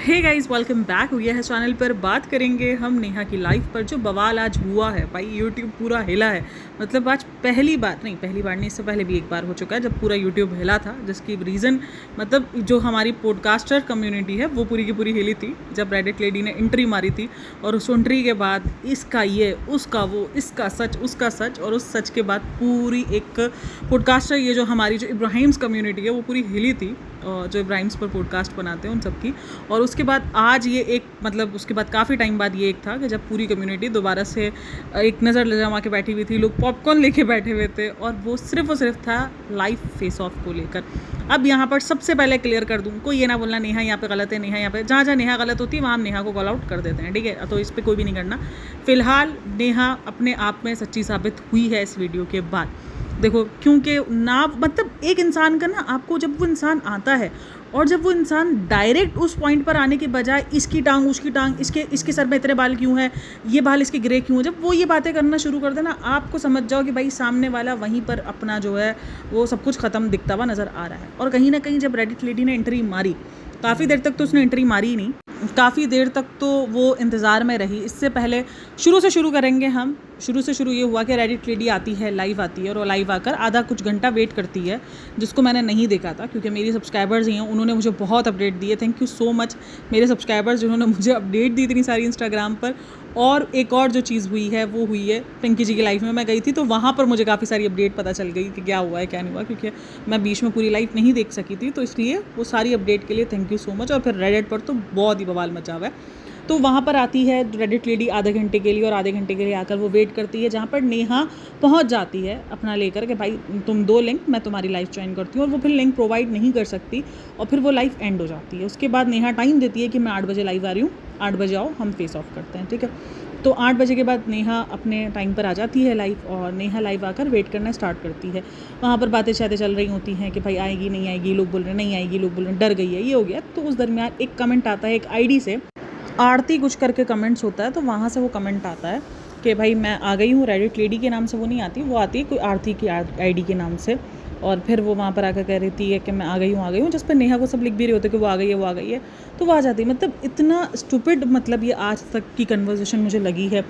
Hey guys, welcome back हुआ है channel पर। बात करेंगे हम नेहा की लाइफ पर। जो बवाल आज हुआ है भाई, यूट्यूब पूरा हिला है। मतलब आज पहली बार नहीं, इससे पहले भी एक बार हो चुका है जब पूरा यूट्यूब हिला था, जिसकी रीज़न मतलब जो हमारी पॉडकास्टर कम्युनिटी है वो पूरी की पूरी हिली थी जब रेडिट लेडी ने एंट्री मारी थी। और उस एंट्री के बाद इसका ये, उसका वो, इसका सच, उसका सच, और उस सच के बाद पूरी एक पॉडकास्टर, ये जो हमारी जो इब्राहिम्स कम्युनिटी है वो पूरी हिली थी, जो इब्राहिम्स पर पॉडकास्ट बनाते हैं उन सब की। और उसके बाद आज ये एक मतलब उसके बाद काफ़ी टाइम बाद ये एक था कि जब पूरी कम्युनिटी दोबारा से एक नज़र जमा के बैठी हुई थी, लोग पॉपकॉर्न लेके बैठे हुए थे, और वो सिर्फ और सिर्फ था लाइव फेस ऑफ को लेकर। अब यहाँ पर सबसे पहले क्लियर कर दूँ, कोई ये ना बोलना नेहा यहाँ पे गलत है, नेहा यहाँ पे, जहाँ जहाँ नेहा गलत होती है वहाँ हम नेहा को कॉल आउट कर देते हैं, ठीक है। तो इस पर कोई भी नहीं करना। फिलहाल नेहा अपने आप में सच्ची साबित हुई है इस वीडियो के बाद। देखो, क्योंकि ना मतलब एक इंसान का ना, आपको जब वो इंसान आता है और जब वो इंसान डायरेक्ट उस पॉइंट पर आने के बजाय इसकी टांग, उसकी टांग, इसके सर में इतने बाल क्यों है, ये बाल इसके ग्रे क्यों है, जब वो ये बातें करना शुरू कर देना, आपको समझ जाओ कि भाई सामने वाला वहीं पर अपना जो है वो सब कुछ ख़त्म दिखता हुआ नज़र आ रहा है। और कहीं ना कहीं जब रेडिट लेडी ने एंट्री मारी, काफ़ी देर तक तो उसने एंट्री मारी ही नहीं, काफ़ी देर तक तो वो इंतज़ार में रही। इससे पहले शुरू से शुरू करेंगे हम। शुरू से शुरू ये हुआ कि रेडिट लेडी आती है, लाइव आती है, और वो लाइव आकर आधा कुछ घंटा वेट करती है, जिसको मैंने नहीं देखा था क्योंकि मेरी सब्सक्राइबर्स ही हैं, उन्होंने मुझे बहुत अपडेट दिए। थैंक यू सो मच मेरे सब्सक्राइबर्स जिन्होंने मुझे अपडेट दी इतनी सारी इंस्टाग्राम पर। और एक और जो चीज़ हुई है वो हुई है पिंकी जी की लाइफ में। मैं गई थी तो वहाँ पर मुझे काफ़ी सारी अपडेट पता चल गई कि क्या हुआ है क्या नहीं हुआ, क्योंकि मैं बीच में पूरी लाइफ नहीं देख सकी थी, तो इसलिए वो सारी अपडेट के लिए थैंक यू सो मच। और फिर रेडिट पर तो बहुत ही बवाल मचा हुआ है। तो वहाँ पर आती है रेडिट लेडी आधे घंटे के लिए, और आधे घंटे के लिए आकर वो वेट करती है, जहाँ पर नेहा पहुँच जाती है अपना लेकर कि भाई तुम दो लिंक, मैं तुम्हारी लाइव ज्वाइन करती हूँ। और वो फिर लिंक प्रोवाइड नहीं कर सकती, और फिर वो लाइव एंड हो जाती है। उसके बाद नेहा टाइम देती है कि मैं 8 बजे लाइव आ रही हूँ, 8 बजे आओ, हम फेस ऑफ करते हैं, ठीक है। तो 8 बजे के बाद नेहा अपने टाइम पर आ जाती है लाइव, और नेहा लाइव आकर वेट करना स्टार्ट करती है। वहाँ पर बातें शातें चल रही होती हैं कि भाई आएगी नहीं आएगी, लोग बोल रहे हैं नहीं आएगी, लोग बोल रहे हैं डर गई है, ये हो गया। तो उस दरमियान एक कमेंट आता है एक आईडी से, आरती कुछ करके कमेंट्स होता है, तो वहाँ से वो कमेंट आता है कि भाई मैं आ गई हूँ। रेडिट लेडी के नाम से वो नहीं आती, वो आती है कोई आरती की आईडी के नाम से। और फिर वो वहाँ पर आकर कह रही है कि मैं आ गई हूँ, जिस पर नेहा को सब लिख भी रहे होते कि वो आ गई है, वो आ गई है, तो वो आ जाती है। मतलब इतना स्टूपिड, मतलब ये आज तक की कन्वर्सेशन मुझे लगी है।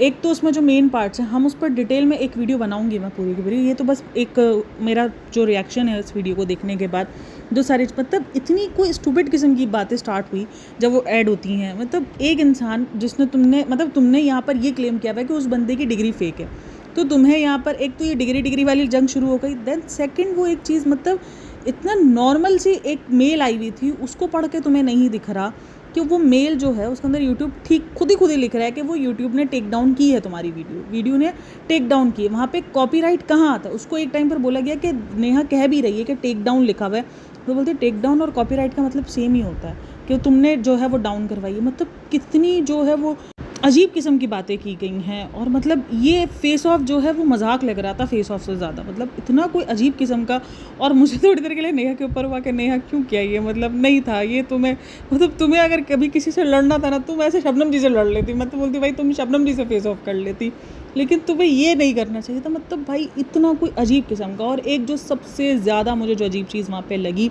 एक तो उसमें जो मेन पार्ट्स हैं, हम उस पर डिटेल में एक वीडियो बनाऊंगी मैं पूरी की पूरी। ये तो बस एक मेरा जो रिएक्शन है इस वीडियो को देखने के बाद, जो सारी मतलब इतनी कोई स्टूपिड किस्म की बातें स्टार्ट हुई जब वो ऐड होती हैं। मतलब एक इंसान जिसने तुमने यहाँ पर ये क्लेम किया हुआ है कि उस बंदे की डिग्री फेक है, तो तुम्हें यहाँ पर एक तो ये डिग्री वाली जंग शुरू हो गई। देन सेकंड वो एक चीज़, मतलब इतना नॉर्मल सी एक मेल आई हुई थी, उसको पढ़ के तुम्हें नहीं दिख रहा कि वो मेल जो है उसके अंदर यूट्यूब खुद ही लिख रहा है कि वो यूट्यूब ने टेक डाउन की है तुम्हारी वीडियो ने टेक डाउन की है। वहाँ पे कॉपीराइट कहाँ आता है? उसको एक टाइम पर बोला गया कि नेहा कह भी रही है कि टेक डाउन लिखा हुआ है, तो बोलते टेक डाउन और कॉपीराइट का मतलब सेम ही होता है कि तुमने जो है वो डाउन करवाई है। मतलब कितनी जो है वो अजीब किस्म की बातें की गई हैं। और मतलब ये फेस ऑफ जो है वो मजाक लग रहा था फेस ऑफ से ज़्यादा, मतलब इतना कोई अजीब किस्म का। और मुझे थोड़ी देर के लिए नेहा के ऊपर हुआ कि नेहा क्यों किया ये, मतलब नहीं था ये तुम्हें अगर कभी किसी से लड़ना था ना, तुम ऐसे शबनम जी से लड़ लेती। मैं तो बोलती भाई तुम शबनम जी से फेस ऑफ कर लेती, लेकिन तुम्हें ये नहीं करना चाहिए था। मतलब भाई इतना कोई अजीब किस्म का। और एक जो सबसे ज़्यादा मुझे जो अजीब चीज़ वहाँ पे लगी,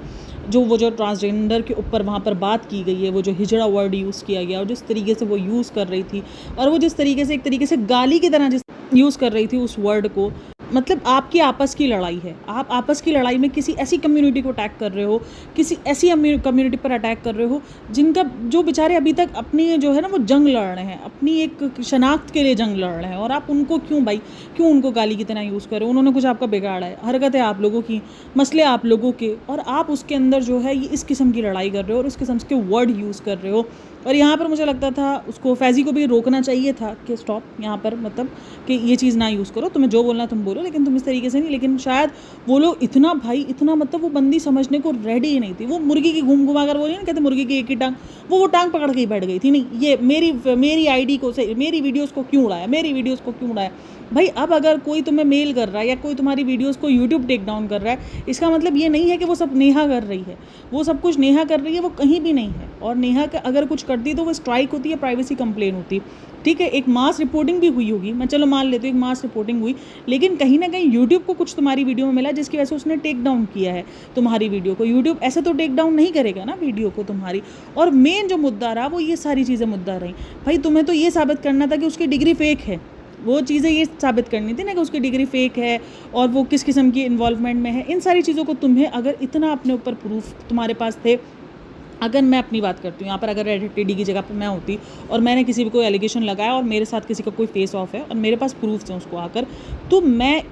जो ट्रांसजेंडर के ऊपर वहाँ पर बात की गई है, वो जो हिजड़ा वर्ड यूज़ किया गया, और जिस तरीके से वो यूज़ कर रही थी, और वो जिस तरीके से एक तरीके से गाली की तरह जिस यूज़ कर रही थी उस वर्ड को। मतलब आपकी आपस की लड़ाई है, आप आपस की लड़ाई में किसी ऐसी कम्युनिटी को अटैक कर रहे हो, किसी ऐसी कम्युनिटी पर अटैक कर रहे हो जिनका जो बेचारे अभी तक अपनी जो है ना वो जंग लड़ रहे हैं, अपनी एक शनाख्त के लिए जंग लड़ रहे हैं, और आप उनको क्यों उनको गाली की तरह यूज़ कर रहे हो? उन्होंने कुछ आपका बिगाड़ा है, हरकत है आप लोगों की, मसले आप लोगों के, और आप उसके अंदर जो है ये इस किस्म की लड़ाई कर रहे हो और इस किस्म के वर्ड यूज़ कर रहे हो। और यहाँ पर मुझे लगता था उसको फैज़ी को भी रोकना चाहिए था कि स्टॉप यहाँ पर, मतलब कि ये चीज़ ना यूज़ करो, तुम्हें जो बोलना तुम बोलो, लेकिन तुम इस तरीके से नहीं। लेकिन शायद वो लोग इतना मतलब वो बंदी समझने को रेडी ही नहीं थी। वो मुर्गी की घुमा कर बोली ना, कहते मुर्गी की एक ही टांग, वो टांग पकड़ के ही बैठ गई थी। नहीं, ये मेरी आईडी को से मेरी वीडियोज़ को क्यों उड़ाया भाई। अब अगर कोई तुम्हें मेल कर रहा है या कोई तुम्हारी वीडियोज़ को यूट्यूब टेक डाउन कर रहा है, इसका मतलब ये नहीं है कि वो सब नेहा कर रही है। वो सब कुछ नेहा कर रही है, वो कहीं भी नहीं है। और नेहा का अगर कुछ करती तो वो स्ट्राइक होती है, प्राइवेसी कंप्लेन होती, ठीक है। एक मास रिपोर्टिंग भी हुई होगी, मैं चलो मान लेती हूँ एक मास रिपोर्टिंग हुई, लेकिन कहीं ना कहीं यूट्यूब को कुछ तुम्हारी वीडियो में मिला जिसकी वजह से उसने टेक डाउन किया है तुम्हारी वीडियो को। यूट्यूब ऐसे तो टेक डाउन नहीं करेगा ना वीडियो को तुम्हारी। और मेन जो मुद्दा रहा वो ये सारी चीज़ें मुद्दा रही। भाई तुम्हें तो ये साबित करना था कि उसकी डिग्री फेक है, वो चीज़ें ये साबित करनी थी ना कि उसकी डिग्री फेक है और वो किस किस्म की इन्वॉल्वमेंट में है। इन सारी चीज़ों को तुम्हें अगर इतना अपने ऊपर प्रूफ तुम्हारे पास थे, अगर मैं अपनी बात करती हूँ यहाँ पर, अगर रेडिट टेडी की जगह पर मैं होती और मैंने किसी भी कोई एलिगेशन लगाया और मेरे साथ किसी का कोई फेस ऑफ है और मेरे पास प्रूफ हैं उसको आकर, तो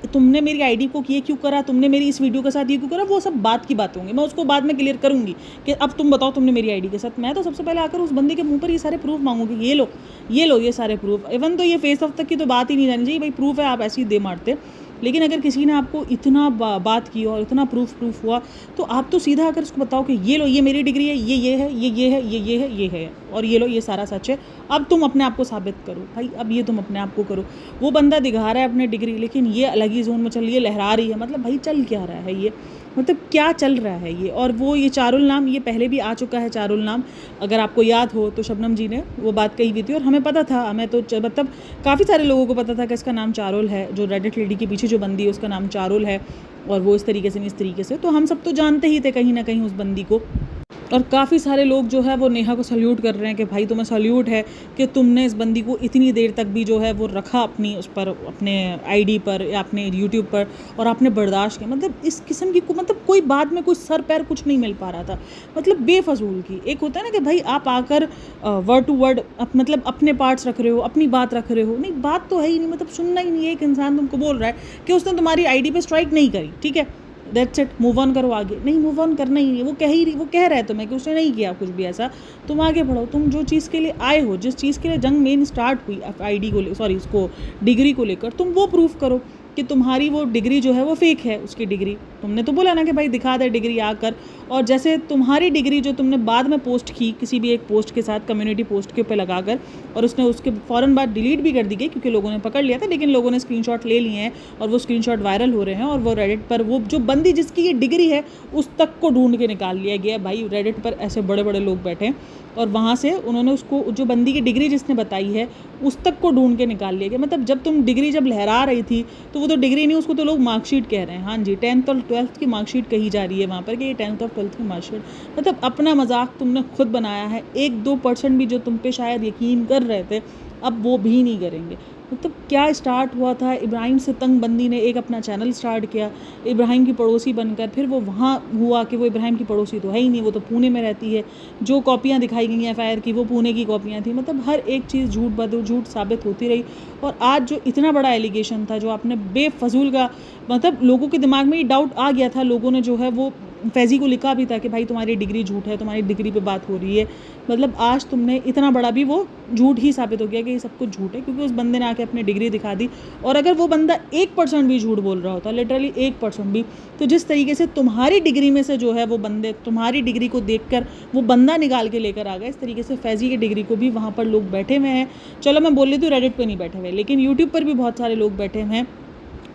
तुमने मेरी आईडी को ये क्यों करा, तुमने मेरी इस वीडियो के साथ ये क्यों करा, वो सब बात की बात होंगी। मैं उसको बाद में क्लियर करूँगी कि अब तुम बताओ तुमने मेरी आईडी के साथ। मैं तो सबसे पहले आकर उस बंदे के मुंह पर ये सारे प्रूफ मांगूंगी, ये लो ये सारे प्रूफ। इवन तो ये फेस ऑफ तक की तो बात ही नहीं जानी चाहिए, भाई प्रूफ है आप ऐसे ही दे मारते। लेकिन अगर किसी ने आपको इतना बात की और इतना प्रूफ हुआ तो आप तो सीधा आकर उसको बताओ कि ये लो ये मेरी डिग्री है, ये है, ये है, ये है और ये लो ये सारा सच है। अब तुम अपने आप को साबित करो भाई, अब ये तुम अपने आप को करो। वो बंदा दिखा रहा है अपने डिग्री, लेकिन ये अलग ही जोन में चल रही है, लहरा रही है। मतलब भाई चल क्या रहा है ये, मतलब क्या चल रहा है ये। और वो ये चारुल नाम, ये पहले भी आ चुका है चारुल नाम, अगर आपको याद हो तो शबनम जी ने वो बात कही हुई थी और हमें पता था, हमें तो मतलब काफ़ी सारे लोगों को पता था कि इसका नाम चारुल है, जो रेडिट लेडी के पीछे जो बंदी है उसका नाम चारुल है और वो इस तरीके से नहीं इस तरीके से, तो हम सब तो जानते ही थे कहीं ना कहीं उस बंदी को। और काफ़ी सारे लोग जो है वो नेहा को सल्यूट कर रहे हैं कि भाई तुम्हें सल्यूट है कि तुमने इस बंदी को इतनी देर तक भी जो है वो रखा अपनी उस पर, अपने आईडी पर या अपने यूट्यूब पर, और आपने बर्दाश्त किया। मतलब इस किस्म की मतलब कोई बाद में कोई सर पैर कुछ नहीं मिल पा रहा था, मतलब बेफजूल की। एक होता है ना कि भाई आप आकर वर्ड टू वर्ड मतलब अपने पार्ट्स रख रहे हो, अपनी बात रख रहे हो, नहीं बात तो है ही नहीं, मतलब सुनना ही नहीं है। एक इंसान तुमको बोल रहा है कि उसने तुम्हारी आईडी पे स्ट्राइक नहीं करी, ठीक है, दैट्स इट, मूव ऑन करो आगे। नहीं, मूव ऑन करना ही नहीं, वो कह रहा है तुम्हें कि उसने नहीं किया कुछ भी ऐसा, तुम आगे बढ़ो। तुम जो चीज़ के लिए आए हो, जिस चीज़ के लिए जंग मेन स्टार्ट हुई आईडी को उसको डिग्री को लेकर, तुम वो प्रूफ करो कि तुम्हारी वो डिग्री जो है वो फेक है। उसकी डिग्री तुमने तो बोला ना कि भाई दिखा दे डिग्री आकर, और जैसे तुम्हारी डिग्री जो तुमने बाद में पोस्ट की किसी भी एक पोस्ट के साथ, कम्युनिटी पोस्ट के ऊपर लगाकर, और उसने उसके फ़ौरन बाद डिलीट भी कर दी गई क्योंकि लोगों ने पकड़ लिया था, लेकिन लोगों ने स्क्रीनशॉट ले लिए हैं और वो स्क्रीनशॉट वायरल हो रहे हैं और वो रेडिट पर वो जो बंदी जिसकी ये डिग्री है उस तक को ढूंढ के निकाल लिया गया। भाई रेडिट पर ऐसे बड़े बड़े लोग बैठे हैं और वहाँ से उन्होंने उसको, जो बंदी की डिग्री जिसने बताई है उस तक को ढूंढ के निकाल लिया गया। मतलब जब तुम डिग्री जब लहरा रही थी तो वो तो डिग्री नहीं, उसको तो लोग मार्कशीट कह रहे हैं। हाँ जी, 10th और 12th की मार्कशीट कही जा रही है वहाँ पर कि ये 10th और 12th की मार्कशीट। मतलब अपना मजाक तुमने खुद बनाया है। 1-2% भी जो तुम पे शायद यकीन कर रहे थे अब वो भी नहीं करेंगे। मतलब क्या स्टार्ट हुआ था, इब्राहिम से तंग बंदी ने एक अपना चैनल स्टार्ट किया इब्राहिम की पड़ोसी बनकर, फिर वो वहाँ हुआ कि वो इब्राहिम की पड़ोसी तो है ही नहीं, वो तो पुणे में रहती है। जो कॉपियाँ दिखाई गई एफआईआर की वो पुणे की कॉपियाँ थी। मतलब हर एक चीज़ झूठ बदल झूठ साबित होती रही। और आज जो इतना बड़ा एलिगेशन था, जो आपने बेफजूल का, मतलब लोगों के दिमाग में ये डाउट आ गया था, लोगों ने जो है वो फैज़ी को लिखा भी था कि भाई तुम्हारी डिग्री झूठ है, तुम्हारी डिग्री पे बात हो रही है। मतलब आज तुमने इतना बड़ा भी वो झूठ ही साबित हो गया कि ये सब कुछ झूठ है, क्योंकि उस बंदे ने आके अपनी डिग्री दिखा दी। और अगर वो बंदा 1% भी झूठ बोल रहा होता, लिटरली 1% भी, तो जिस तरीके से तुम्हारी डिग्री में से जो है वो बंदे तुम्हारी डिग्री को देखकर वो बंदा निकाल के लेकर आ गया, इस तरीके से फैज़ी की डिग्री को भी वहाँ पर लोग बैठे हुए हैं। चलो मैं बोल रही थी रेडिट पर नहीं बैठे हुए, लेकिन यूट्यूब पर भी बहुत सारे लोग बैठे हुए हैं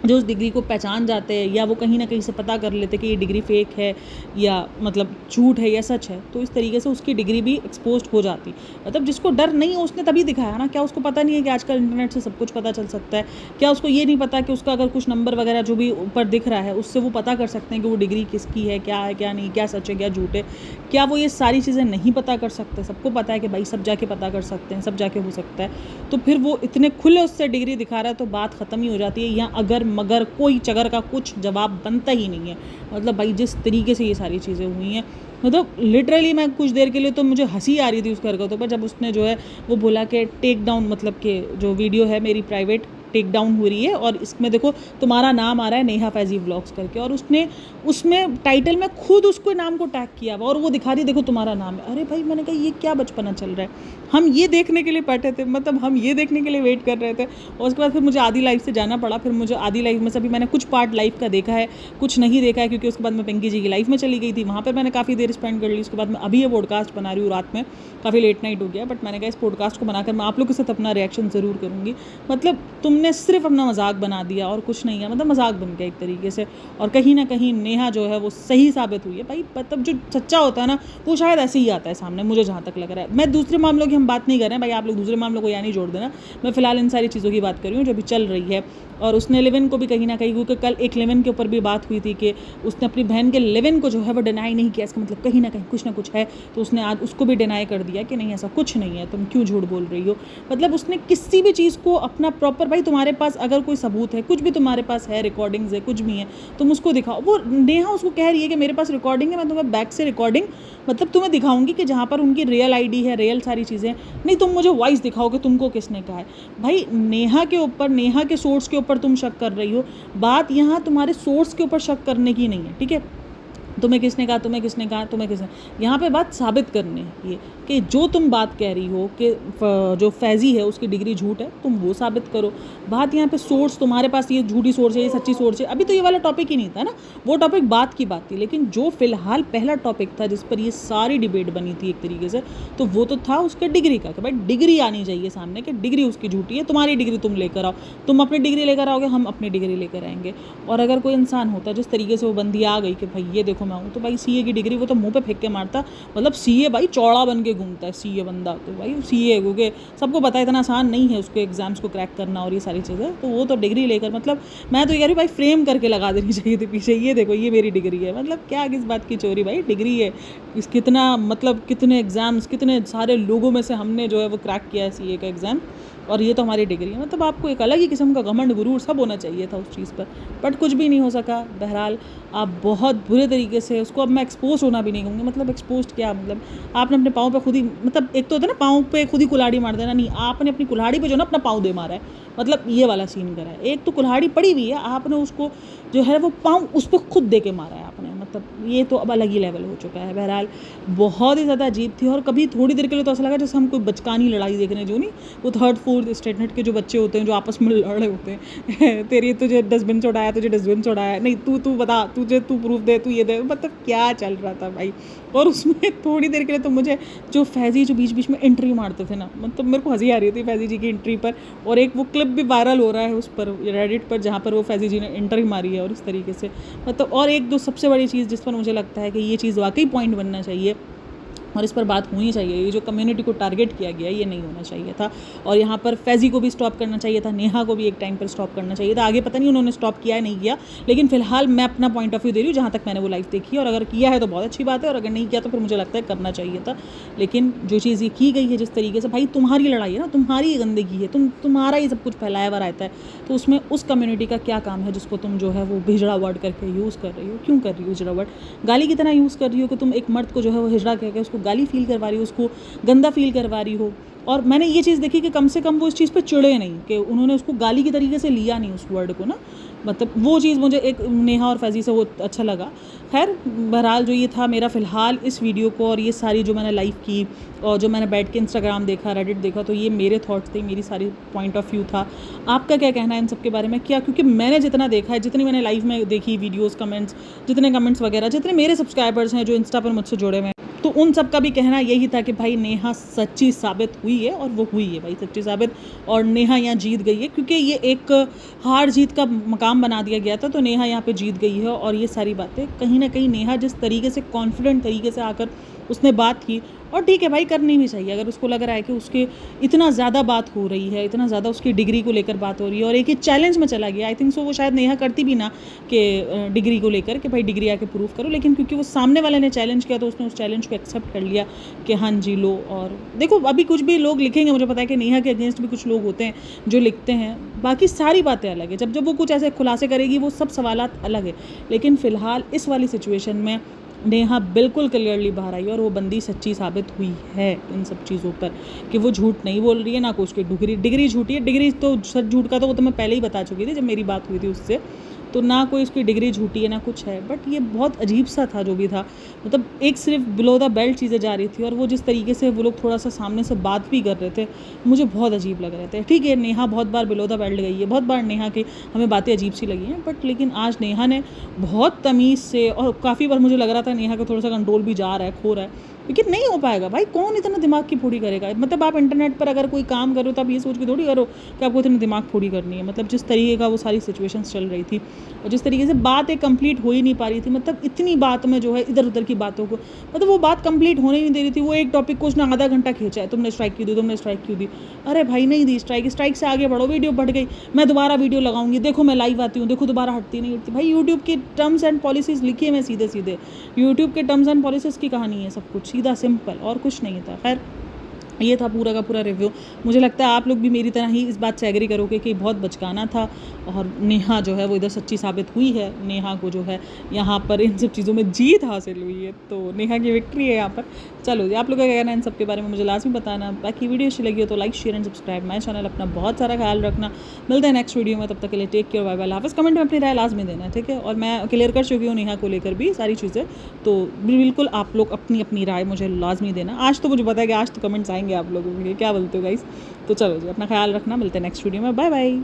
जो उस डिग्री को पहचान जाते हैं, या वो कहीं ना कहीं से पता कर लेते कि ये डिग्री फेक है या मतलब झूठ है या सच है। तो इस तरीके से उसकी डिग्री भी एक्सपोज हो जाती। मतलब जिसको डर नहीं है उसने तभी दिखाया ना। क्या उसको पता नहीं है कि आजकल इंटरनेट से सब कुछ पता चल सकता है? क्या उसको ये नहीं पता कि उसका अगर कुछ नंबर वगैरह जो भी ऊपर दिख रहा है उससे वो पता कर सकते हैं कि वो डिग्री किसकी है क्या नहीं, क्या सच है क्या झूठ है? क्या वो ये सारी चीज़ें नहीं पता कर सकते? सबको पता है कि भाई सब जाके पता कर सकते हैं, सब जाके हो सकता है। तो फिर वो इतने खुले उससे डिग्री दिखा रहा है तो बात ख़त्म ही हो जाती है। या अगर मगर कोई चगर का कुछ जवाब बनता ही नहीं है। मतलब भाई जिस तरीके से ये सारी चीज़ें हुई हैं, मतलब लिटरली मैं कुछ देर के लिए तो मुझे हंसी आ रही थी उस हरकतों पर, जब उसने जो है वो बोला कि टेक डाउन, मतलब कि जो वीडियो है मेरी प्राइवेट टेक डाउन हो रही है और इसमें देखो तुम्हारा नाम आ रहा है नेहा फैज़ी व्लॉग्स करके, और उसने उसमें टाइटल में खुद उसको नाम को टैग किया और वो दिखा रही देखो तुम्हारा नाम है। अरे भाई मैंने कहा ये क्या बचपना चल रहा है? हम ये देखने के लिए बैठे थे, मतलब हम ये देखने के लिए वेट कर रहे थे। और उसके बाद फिर मुझे आदि लाइफ से जाना पड़ा। फिर मुझे आदि लाइफ में से भी मैंने कुछ पार्ट लाइफ का देखा है, कुछ नहीं देखा है, क्योंकि उसके बाद मैं पिंकी जी की लाइफ में चली गई थी, वहाँ पर मैंने काफ़ी देर स्पेंड कर ली। उसके बाद मैं अभी ये पॉडकास्ट बना रही हूँ रात में, काफ़ी लेट नाइट हो गया, बट मैंने कहा इस पॉडकास्ट को बनाकर मैं आप लोगों के साथ अपना रिएक्शन ज़रूर करूँगी। मतलब तुमने तुमने सिर्फ अपना मजाक बना दिया और कुछ नहीं है, मतलब मजाक बन गया एक तरीके से। और कहीं ना कहीं नेहा जो है वो सही साबित हुई है भाई, मतलब जो सच्चा होता है ना वो शायद ऐसे ही आता है सामने, मुझे जहाँ तक लग रहा है। मैं दूसरे मामलों की हम बात नहीं कर रहे हैं भाई, आप लोग दूसरे मामलों को यहाँ नहीं जोड़ देना, मैं फिलहाल इन सारी चीज़ों की बात कर रही हूँ जो अभी चल रही है। और उसने लिविन को भी कहीं ना कहीं, क्योंकि कल एक लिविन के ऊपर भी बात हुई थी कि उसने अपनी बहन के लिविन को जो है वो डिनाई नहीं किया, इसका मतलब कहीं ना कहीं कुछ ना कुछ है, तो उसने आज उसको भी डिनाई कर दिया कि नहीं ऐसा कुछ नहीं है, तुम क्यों झूठ बोल रही हो। मतलब उसने किसी भी चीज़ को अपना प्रॉपर, भाई तुम्हारे पास अगर कोई सबूत है, कुछ भी तुम्हारे पास है, रिकॉर्डिंग्स है, कुछ भी है, तुम उसको दिखाओ। वो नेहा उसको कह रही है कि मेरे पास रिकॉर्डिंग है, मैं तुम्हें बैक से रिकॉर्डिंग मतलब तुम्हें दिखाऊंगी कि जहाँ पर उनकी रियल आईडी है, रियल सारी चीज़ें, नहीं तुम मुझे वॉइस दिखाओ कि तुमको किसने कहा है। भाई नेहा के ऊपर, नेहा के सोर्स के ऊपर तुम शक कर रही हो, बात यहाँ तुम्हारे सोर्स के ऊपर शक करने की नहीं है, ठीक है। तुम्हें किसने कहा, तुम्हें किसने कहा, तुम्हें किसने, यहाँ पे बात साबित करनी है ये कि जो तुम बात कह रही हो कि जो फैज़ी है उसकी डिग्री झूठ है, तुम वो साबित करो। बात यहाँ पे सोर्स तुम्हारे पास, ये झूठी सोर्स है, ये सच्ची सोर्स है, अभी तो ये वाला टॉपिक ही नहीं था ना, वो टॉपिक बात की बात थी। लेकिन जो फिलहाल पहला टॉपिक था जिस पर ये सारी डिबेट बनी थी एक तरीके से, तो वो तो था उसके डिग्री का, कि भाई डिग्री आनी चाहिए सामने कि डिग्री उसकी झूठी है, तुम्हारी डिग्री तुम लेकर आओ, तुम अपनी डिग्री लेकर आओगे, हम अपनी डिग्री लेकर आएंगे। और अगर कोई इंसान होता जिस तरीके से वो बंदी आ गई कि भाई ये देखो मैं हूँ, तो भाई सीए की डिग्री वो तो मुंह पे फेंक के मारता, मतलब सीए भाई चौड़ा बन के घूमता है सीए बंदा, तो भाई सीए, क्योंकि सबको पता है इतना आसान नहीं है उसके एग्जाम्स को क्रैक करना और ये सारी चीज़ें, तो वो तो डिग्री लेकर, मतलब मैं तो कह रही हूँ भाई फ्रेम करके लगा देनी चाहिए थी पीछे, ये देखो ये मेरी डिग्री है। मतलब क्या किस बात की चोरी, भाई डिग्री है इस, कितना मतलब कितने एग्जाम्स, कितने सारे लोगों में से हमने जो है वो क्रैक किया है सीए का एग्ज़ाम, और ये तो हमारी डिग्री है। मतलब आपको एक अलग ही किस्म का घमंड, गुरूर सब होना चाहिए था उस चीज़ पर, बट कुछ भी नहीं हो सका। बहरहाल आप बहुत बुरे तरीके से उसको, अब मैं एक्सपोज होना भी नहीं कहूँगी, मतलब एक्सपोज क्या, मतलब आपने अपने पाँव पे खुद ही, मतलब एक तो होता है ना पाँव पे खुद ही कुल्हाड़ी मार देना, नहीं आपने अपनी कुल्हाड़ी पे जो ना अपना पाँव दे मारा है, मतलब ये वाला सीन करा है। एक तो कुल्हाड़ी पड़ी हुई है, आपने उसको जो है वो पाँव उस पर खुद दे के मारा है आपने, मतलब ये तो अब अलग ही लेवल हो चुका है। बहरहाल बहुत ही ज़्यादा अजीब थी, और कभी थोड़ी देर के लिए तो ऐसा लगा जैसे हम कोई बचकानी लड़ाई देख रहे हैं, जो नहीं वो थर्ड फोर्थ स्टेटमेंट के जो बच्चे होते हैं जो आपस में लड़ रहे होते हैं तेरी तुझे डस्टबिन छोड़ाया, तुझे डस्टबिन छोड़ाया, नहीं तू बता, तुझे तू प्रूफ दे, तू ये दे, मतलब क्या चल रहा था भाई। और उसमें थोड़ी देर के लिए तो मुझे जो फैज़ी जो बीच बीच में एंट्री मारते थे ना, मतलब मेरे को हंसी आ रही थी फैज़ी जी की एंट्री पर, और एक वो क्लिप भी वायरल हो रहा है उस पर रेडिट पर जहाँ पर वो फैज़ी जी ने एंट्री मारी है, और इस तरीके से मतलब। और एक दो सबसे बड़ी चीज़ जिस पर मुझे लगता है कि ये चीज़ वाकई पॉइंट बनना चाहिए और इस पर बात होनी चाहिए, ये जो कम्युनिटी को टारगेट किया गया ये नहीं होना चाहिए था, और यहाँ पर फैज़ी को भी स्टॉप करना चाहिए था, नेहा को भी एक टाइम पर स्टॉप करना चाहिए था। आगे पता नहीं उन्होंने स्टॉप किया है नहीं किया, लेकिन फिलहाल मैं अपना पॉइंट ऑफ व्यू दे रही हूँ जहाँ तक मैंने वो लाइव देखी, और अगर किया है तो बहुत अच्छी बात है, और अगर नहीं किया तो फिर मुझे लगता है करना चाहिए था। लेकिन जो चीज़ ये की गई है जिस तरीके से, भाई तुम्हारी लड़ाई है ना, तुम्हारी गंदगी है, तुम्हारा ही सब कुछ फैलाया हुआ रहता है, तो उसमें उस कम्युनिटी का क्या काम है जिसको तुम जो है वो हिजड़ा वर्ड करके यूज़ कर रही हो। क्यों कर रही हो हिजड़ा वर्ड, गाली की तरह यूज़ कर रही हो कि तुम एक मर्द को जो है वो हिजड़ा कह के उसको गाली फील करवा रही हो, उसको गंदा फील करवा रही हो। और मैंने ये चीज़ देखी कि कम से कम वो इस चीज़ पे चिड़े नहीं, कि उन्होंने उसको गाली की तरीके से लिया नहीं उस वर्ड को ना, मतलब वो चीज़ मुझे एक नेहा और फैज़ी से वो अच्छा लगा। खैर बहरहाल जो ये था मेरा फ़िलहाल इस वीडियो को, और ये सारी जो मैंने लाइव की और जो मैंने बैठ के इंस्टाग्राम देखा, रेडिट देखा, तो ये मेरे थॉट्स थे, मेरी सारी पॉइंट ऑफ व्यू था। आपका क्या कहना है इन सब के बारे में? क्या, क्योंकि मैंने जितना देखा है, जितनी मैंने लाइव में देखी वीडियोज़, कमेंट्स, जितने कमेंट्स वगैरह, जितने मेरे सब्सक्राइबर्स हैं जो इंस्टा पर मुझसे जुड़े हुए हैं, तो उन सब का भी कहना यही था कि भाई नेहा सच्ची साबित हुई है, और वो हुई है भाई सच्ची साबित, और नेहा यहाँ जीत गई है, क्योंकि ये एक हार जीत का मकाम बना दिया गया था, तो नेहा यहाँ पे जीत गई है। और ये सारी बातें कहीं ना कहीं नेहा जिस तरीके से कॉन्फिडेंट तरीके से आकर उसने बात की, और ठीक है भाई करनी भी चाहिए, अगर उसको लग रहा है कि उसके इतना ज़्यादा बात हो रही है, इतना ज़्यादा उसकी डिग्री को लेकर बात हो रही है, और एक ही चैलेंज में चला गया, आई थिंक सो वो शायद नेहा करती भी ना कि डिग्री को लेकर कि भाई डिग्री आके प्रूफ करो, लेकिन क्योंकि वो सामने वाले ने चैलेंज किया तो उसने उस चैलेंज को एक्सेप्ट कर लिया कि हाँ जी लो। और देखो अभी कुछ भी लोग लिखेंगे, मुझे पता है कि नेहा के अगेंस्ट भी कुछ लोग होते हैं जो लिखते हैं, बाकी सारी बातें अलग है, जब वो कुछ ऐसे खुलासे करेगी वो सब सवालात अलग है, लेकिन फ़िलहाल इस वाली सिचुएशन में नेहा बिल्कुल क्लियरली बाहर आई, और वो बंदी सच्ची साबित हुई है इन सब चीज़ों पर, कि वो झूठ नहीं बोल रही है, ना कोई उसकी डिग्री झूठी है। डिग्री तो सच झूठ का तो वो तो मैं पहले ही बता चुकी थी जब मेरी बात हुई थी उससे, तो ना कोई उसकी डिग्री झूठी है ना कुछ है, बट ये बहुत अजीब सा था जो भी था, मतलब एक सिर्फ बिलो द बेल्ट चीज़ें जा रही थी, और वो जिस तरीके से वो लोग थोड़ा सा सामने से बात भी कर रहे थे मुझे बहुत अजीब लग रहे थे। ठीक है नेहा बहुत बार बिलो द बेल्ट गई है, बहुत बार नेहा की हमें बातें अजीब सी लगी हैं, बट लेकिन आज नेहा ने बहुत तमीज़ से, और काफ़ी बार मुझे लग रहा था नेहा का थोड़ा सा कंट्रोल भी जा रहा है, खो रहा है, लेकिन नहीं हो पाएगा भाई, कौन इतना दिमाग की फोड़ी करेगा। मतलब आप इंटरनेट पर अगर कोई काम करो तो आप ये सोच के थोड़ी करो कि आपको इतनी दिमाग फोड़ी करनी है। मतलब जिस तरीके का वो सारी सिचुएशंस चल रही थी और जिस तरीके से बात एक कंप्लीट हो ही नहीं पा रही थी, मतलब इतनी बात में जो है इधर उधर की बातों को, मतलब वो बात कंप्लीट होने नहीं दे रही थी। वो एक टॉपिक को उसने आधा घंटा खींचा है, तुमने स्ट्राइक क्यों दी, तुमने स्ट्राइक क्यों दी। अरे भाई नहीं दी स्ट्राइक, स्ट्राइक से आगे बढ़ो, वीडियो बढ़ गई, मैं दोबारा वीडियो लगाऊंगी, देखो मैं लाइव आती हूँ, देखो दोबारा हटती नहीं हटती। भाई यूट्यूब की टर्म्स एंड पॉलिसीज लिखी है मैं सीधे सीधे, यूट्यूब के टर्म्स एंड पॉलिसीज की कहानी है सब कुछ, सीधा सिंपल, और कुछ नहीं था। खैर ये था पूरा का पूरा रिव्यू। मुझे लगता है आप लोग भी मेरी तरह ही इस बात से एग्री करोगे कि बहुत बचकाना था और नेहा जो है वो इधर सच्ची साबित हुई है। नेहा को जो है यहाँ पर इन सब चीज़ों में जीत हासिल हुई है, तो नेहा की विक्ट्री है यहाँ पर। चलो जी, आप लोग का क्या कहना है इन सब के बारे में मुझे लाजमी बताना। बाकी वीडियो अच्छी लगी हो तो like share and subscribe my channel. अपना बहुत सारा ख्याल रखना, मिलते हैं नेक्स्ट वीडियो में, तब तक के लिए टेक केयर, बाय बाय, हाफिज़। कमेंट में अपनी राय लाजमी देना, ठीक है। और मैं क्लियर कर चुकी हूँ नेहा को लेकर भी सारी चीज़ें, तो बिल्कुल आप लोग अपनी अपनी राय मुझे लाजमी देना। आज तो मुझे पता है कि आज तो कमेंट्स आएंगे आप लोगों के, क्या बोलते हो गाइस। तो चलो जी, अपना ख्याल रखना, मिलते हैं नेक्स्ट वीडियो में, बाय बाय।